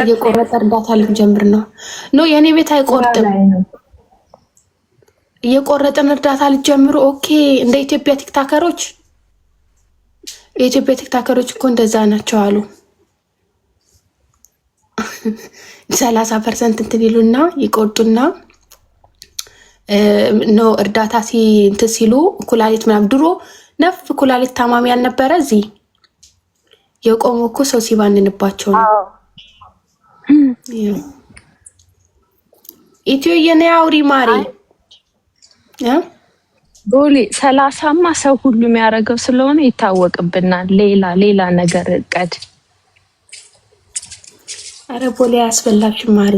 እየቆረጠ እርዳታ ልንጀምር ነው። ኖ የኔ ቤት አይቆርጥም። እየቆረጠን እርዳታ ልጀምሩ። ኦኬ እንደ ኢትዮጵያ ቲክታከሮች የኢትዮጵያ ቲክታከሮች እኮ እንደዛ ናቸው አሉ። 30% እንትን ይሉና ይቆርጡና ኖ እርዳታ እንትን ሲሉ ኩላሊት ምናምን ድሮ ነፍ ኩላሊት ታማሚ ያልነበረ እዚህ የቆሙ እኮ ሰው ሲባንንባቸው ነው። ኢትዮ የኔ አውሪ ማሪ ቦሌ 30ማ ሰው ሁሉ የሚያደርገው ስለሆነ ይታወቅብናል። ሌላ ነገር እቀድ። አረ ቦሌ ያስበላሽም ማሪ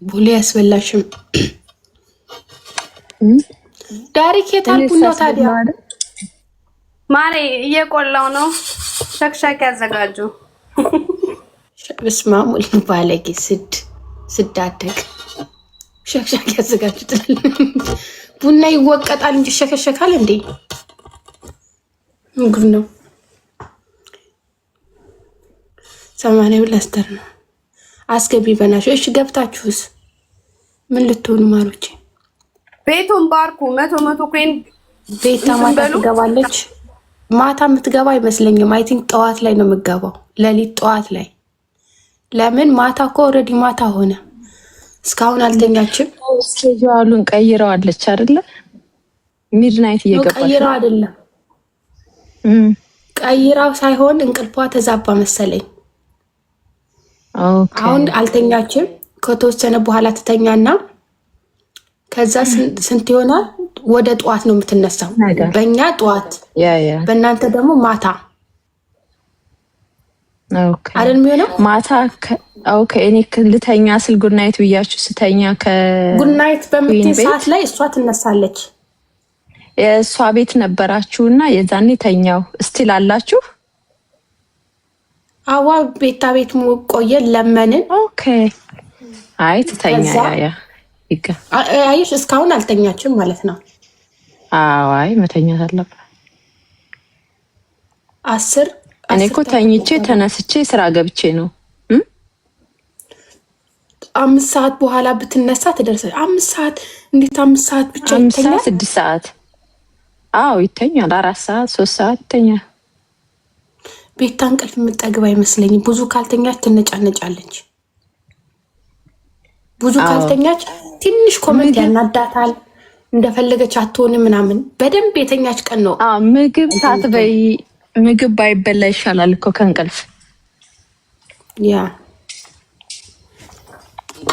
ቦሌ ያስበላሽም። ዳሪክ የታል ቡናው ታዲያ? ማሪ እየቆላው ነው። ሸክሸክ ያዘጋጁ። በስማሙል ባለጌ ስዳደግ ሸክሸክ ያዘጋጁ። ቡና ይወቀጣል እንጂ ሸከሸካል እንዴ? ምግብ ነው። 80 ብር አስተር ነው። አስገቢ በናሽ። እሺ ገብታችሁስ ምን ልትሆኑ ማሮቼ? ቤቱን ባርኩ። 100 ኮይን ቤታ ማታ ትገባለች። ማታ የምትገባ አይመስለኝም። አይ ቲንክ ጠዋት ላይ ነው የምትገባው። ሌሊት ጠዋት ላይ። ለምን ማታ እኮ ኦልሬዲ ማታ ሆነ። እስካሁን አልተኛችም። ስኬጁሉን ቀይረዋለች አይደለ? ሚድናይት እየገባች ቀይረው አይደለም ቀይራው ሳይሆን እንቅልፏ ተዛባ መሰለኝ። አሁን አልተኛችም። ከተወሰነ በኋላ ትተኛና ከዛ ስንት ይሆናል ወደ ጠዋት ነው የምትነሳው። በእኛ ጠዋት በእናንተ ደግሞ ማታ አይደል የሚሆነው? ማታ ኦኬ። እኔ ልተኛ ስል ጉድናይት ብያችሁ ስተኛ ጉድናይት በምትይ ሰዓት ላይ እሷ ትነሳለች። የእሷ ቤት ነበራችሁና የዛኔ ተኛው። እስቲል አላችሁ? አዋ ቤታ ቤት ቆየን ለመንን። ኦኬ አይ ትተኛ አይሽ እስካሁን አልተኛችም ማለት ነው። አይ መተኛት አለበት። 10 እኔ እኮ ተኝቼ ተነስቼ ስራ ገብቼ ነው። 5 ሰዓት በኋላ ብትነሳ ትደርሳለች። 5 ሰዓት እንዴት 5 ሰዓት ብቻ ይተኛል? 6 ሰዓት አዎ ይተኛል። 4 ሰዓት 3 ሰዓት ይተኛል። ቤታ እንቅልፍ የምጠግብ አይመስለኝም። ብዙ ካልተኛች ትነጫነጫለች። ብዙ ካልተኛች ትንሽ ኮመንት ያናዳታል። እንደፈለገች አትሆንም ምናምን። በደንብ የተኛች ቀን ነው። ምግብ ሳትበይ ምግብ ባይበላ ይሻላል እኮ ከእንቅልፍ። ያ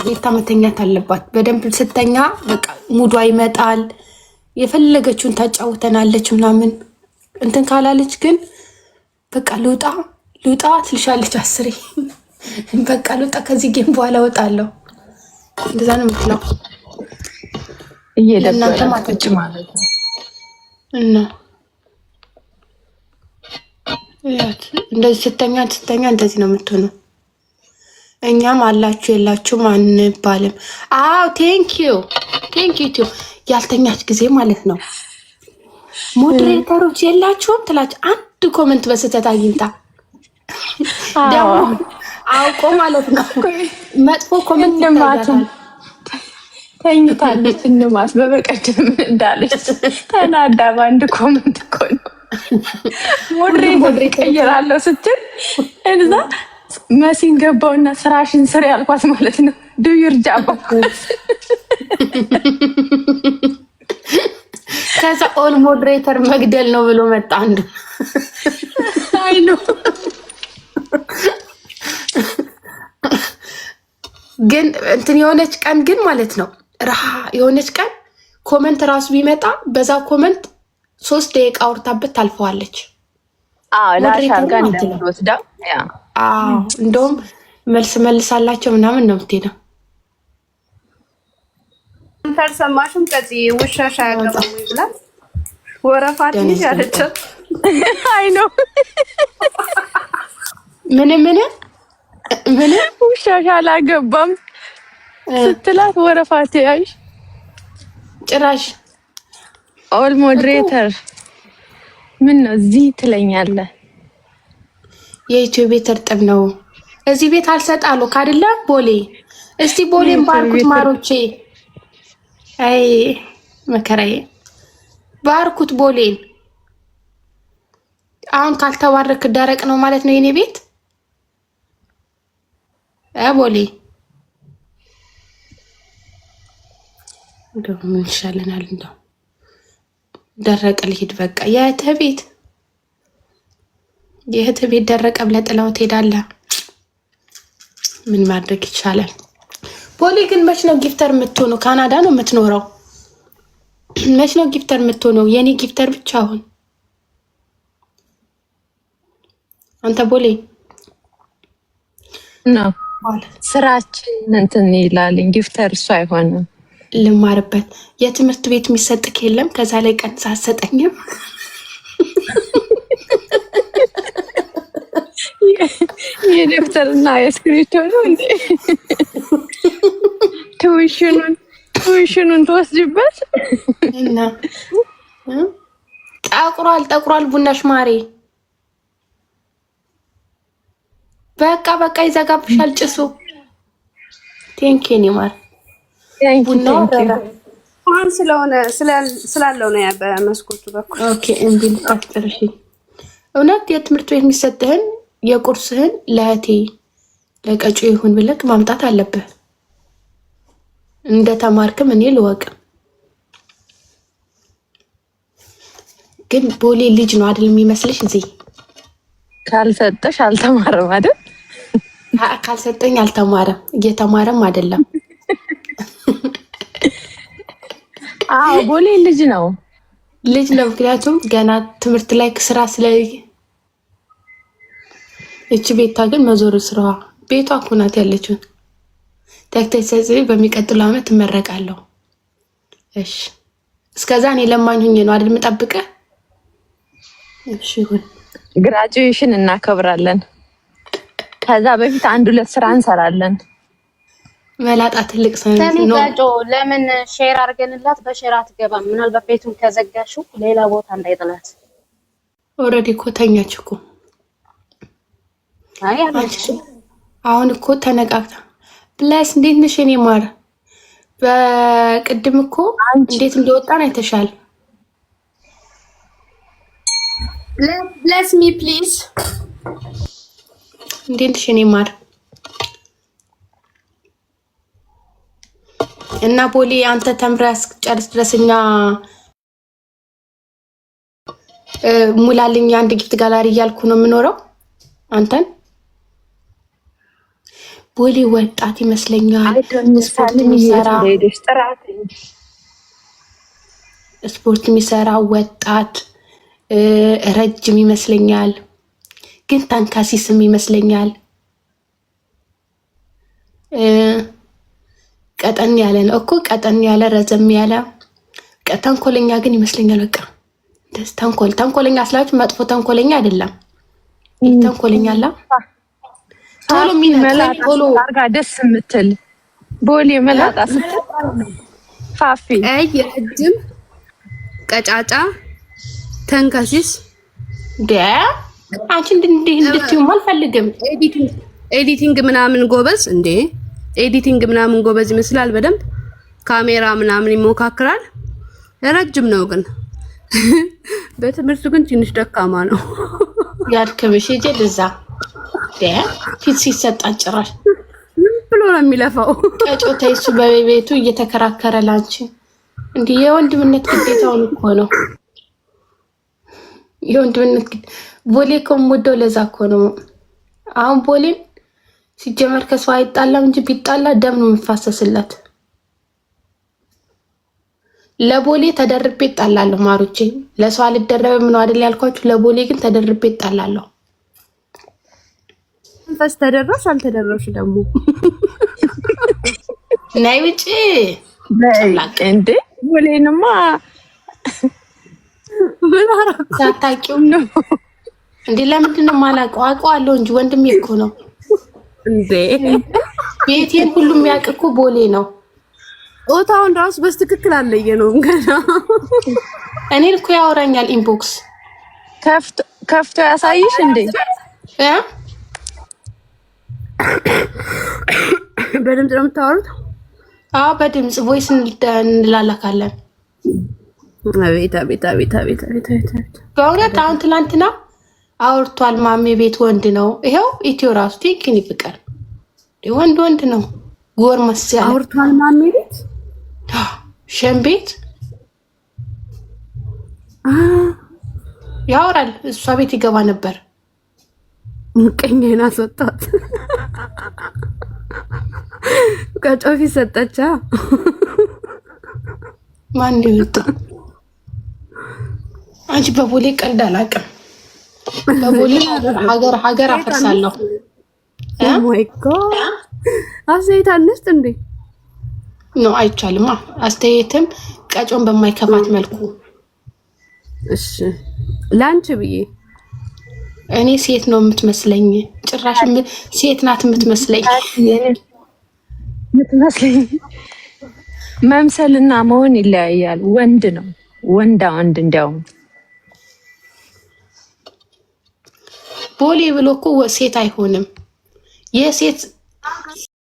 ቤታ መተኛት አለባት። በደንብ ስተኛ በቃ ሙዷ ይመጣል። የፈለገችውን ታጫውተናለች ምናምን። እንትን ካላለች ግን በቃ ልውጣ ትልሻለች 10። በቃ ልውጣ ከዚህ ጌም በኋላ እወጣለሁ። እንደዛ ነው የምትለው። እየደበረ ቁጭ ማለት ነው እና እንደዚህ ስተኛ እንደዚህ ነው የምትሆነው። እኛም አላችሁ የላችሁም አንባልም። አዎ ቴንኪዩ ያልተኛች ጊዜ ማለት ነው። ሞዴሬተሮች የላችሁም ትላች አንድ ኮመንት በስተት አግኝታ ደግሞ አውቆ ማለት ነው መጥፎ ኮመንት እንደማትም ተኝታለች። እንማስ በበቀደም እንዳለች ተናዳ በአንድ ኮመንት እኮ ነው ሞዴሬተር ቀይራለሁ ስትል እዛ መሲን ገባውና ስራሽን ስሪ ያልኳት ማለት ነው። ዱዩር ጃባ ከዛ ኦል ሞዴሬተር መግደል ነው ብሎ መጣ አንዱ። አይ ነው ግን እንትን የሆነች ቀን ግን ማለት ነው የሆነች ቀን ኮመንት ራሱ ቢመጣ በዛ ኮመንት 3 ደቂቃ አውርታበት ታልፈዋለች። እንደውም መልሳላቸው ምናምን ነው የምትሄደው። ተሰማሽም ከዚህ ውሻሻ ያገባሙ ይብላል ወረፋት ልጅ አለቻት። አይ ነው ምን ውሻሻ አላገባም ስትላት ወረፋት ያይ ጭራሽ ኦል ሞዴሬተር ምን ነው እዚህ ትለኛለህ? የኢትዮ ቤት እርጥብ ነው። እዚህ ቤት አልሰጣሉ ካደለ ቦሌ። እስቲ ቦሌን ባርኩት ማሮቼ። አይ መከራዬ ባርኩት ቦሌን። አሁን ካልተባረክ ደረቅ ነው ማለት ነው የኔ ቤት ቦሌ። እንደው ምን ይሻለናል? እንደው ደረቀ ልሂድ በቃ። የእህትህ ቤት ደረቀ ብለህ ጥለው ትሄዳለህ። ምን ማድረግ ይቻላል? ቦሌ ግን መች ነው ጊፍተር የምትሆነው? ካናዳ ነው የምትኖረው። መች ነው ጊፍተር የምትሆነው? የኔ ጊፍተር ብቻ አሁን አንተ ቦሌ ነው ስራችን እንትን ይላልኝ። ጊፍተር እሱ አይሆንም። ልማርበት የትምህርት ቤት የሚሰጥክ የለም? ከዛ ላይ ቀንሳ አሰጠኝም። የደብተርና የስክሪፕቶ ነው እንዴ? ትዊሽኑን ትወስጅበት እና ጠቁሯል ቡናሽ ማሬ። በቃ ይዘጋብሻል ጭሱ። ቴንኪን ይማር ቡናው ስለሆነ ስላለው ነው በመስኮቱ በኩል። ኦኬ እንዴት ታጥርሽ? እውነት የትምህርት ቤት የሚሰጥህን የቁርስህን ለእህቴ ለቀጩ ይሁን ብለህ ማምጣት አለብህ። እንደ ተማርክም እኔ ልወቅ። ግን ቦሌ ልጅ ነው አይደል የሚመስልሽ? እዚህ ካልሰጠሽ አልተማረም አይደል? ካልሰጠኝ አልተማረም፣ እየተማረም አይደለም። አዎ ቦሌ ልጅ ነው። ምክንያቱም ገና ትምህርት ላይ ስራ ስለ እቺ ቤታ ግን መዞር ስራዋ ቤቷ እኮ ናት ያለችው። ተክተይ ሰጽሪ በሚቀጥለው ዓመት እመረቃለሁ። እሺ እስከዛ እኔ ለማኝ ሆኜ ነው አይደል የምጠብቀህ? እሺ ይሁን። ግራጁዌሽን እናከብራለን። ከዛ በፊት 1-2 ስራ እንሰራለን። መላጣ ትልቅ ሰው ነው። ጋጆ ለምን ሼር አድርገንላት በሼር አትገባም? ምናልባት ቤቱን ከዘጋሽው ሌላ ቦታ እንዳይጥላት። ኦልሬዲ እኮ ተኛች እኮ። አይ አሁን እኮ ተነቃቅታ ብላስ። እንዴት ነሽ የኔ ማር? በቅድም እኮ እንዴት እንደወጣን አይተሻል። ብለስ ሚ ፕሊዝ። እንዴት ነሽ የኔ ማር? እና ቦሌ አንተ ተምረህ እስክጨርስ ድረስ እኛ ሙላልኝ አንድ ጊፍት ጋላሪ እያልኩ ነው የምኖረው። አንተን ቦሌ ወጣት ይመስለኛል። ስፖርት የሚሰራ ወጣት ረጅም ይመስለኛል፣ ግን ተንካሲስም ይመስለኛል። ቀጠን ያለ ነው እኮ ቀጠን ያለ ረዘም ያለ ተንኮለኛ ግን ይመስለኛል። በቃ ደስ ተንኮለኛ ስላችሁ መጥፎ ተንኮለኛ አይደለም። ተንኮለኛ አላ ቶሎ ሚመጣ ቶሎ አርጋ ደስ የምትል ቦሌ መላጣ ስትል ፋፊ ረጅም ቀጫጫ ተንከሲስ አንቺ እንድትይው አልፈልግም። ኤዲቲንግ ምናምን ጎበዝ እንዴ! ኤዲቲንግ ምናምን ጎበዝ ይመስላል። በደንብ ካሜራ ምናምን ይሞካክራል። ረጅም ነው ግን በትምህርቱ ግን ትንሽ ደካማ ነው። ያድክምሽ ሂጂ እዛ ፊት ሲሰጣት ጭራሽ ብሎ ነው የሚለፋው። ቀጮታ እሱ በቤቱ እየተከራከረ ላንቺ እንዲህ የወንድምነት ግዴታውን እኮ ነው። የወንድምነት ቦሌ ከምወደው ለዛ እኮ ነው። አሁን ቦሌን ሲጀመር ከሰው አይጣላም እንጂ ቢጣላ ደም ነው የሚፋሰስለት። ለቦሌ ተደርቤ እጣላለሁ ማሮቼ። ለሰው አልደረበም ነው አይደል ያልኳችሁ? ለቦሌ ግን ተደርቤ እጣላለሁ። ፈስ ተደረሽ አልተደረሽ ደግሞ ናይ ውጪ እንዴ ቦሌንማ ታታቂው ነው እንዴ? ለምንድን ነው የማላውቀው? አውቀዋለሁ እንጂ ወንድሜ እኮ ነው እንዴ። ቤቴን ሁሉም የሚያውቅ እኮ ቦሌ ነው። ኦታውን ራስ በስትክክል አለየ ነው ገና። እኔን እኮ ያወራኛል ኢንቦክስ ከፍቶ ያሳይሽ እንዴ? በድምፅ ነው የምታወሩት? አዎ በድምፅ ቮይስ እንላላካለን። አቤት አቤት አቤት አቤት አቤት አቤት። በእውነት አሁን ትላንትና አውርቷል። ማሜ ቤት ወንድ ነው። ይኸው ኢትዮ ራሱ ቲክኒ ፍቅር ወንድ ነው። ጎርመስ ያለ አውርቷል። ማሜ ቤት ሸም ቤት ያወራል። እሷ ቤት ይገባ ነበር። ምቀኛዬን አስወጣት። ከጮፊ ሰጠቻ። ማን ይወጣ? አንቺ በቦሌ ቀልድ አላውቅም። በቦሌ ሀገር አፈርሳለሁ። ኦ ማይ ጋድ አስተያየት አንስት እንዴ? ነው አይቻልማ። አስተያየትም ቀጮን በማይከፋት መልኩ። እሺ ላንቺ ብዬ እኔ ሴት ነው የምትመስለኝ። ጭራሽ ሴት ናት የምትመስለኝ። መምሰልና መሆን ይለያያል። ወንድ ነው ወንድ እንዲያውም ቦሌ ብሎ እኮ ሴት አይሆንም። የሴት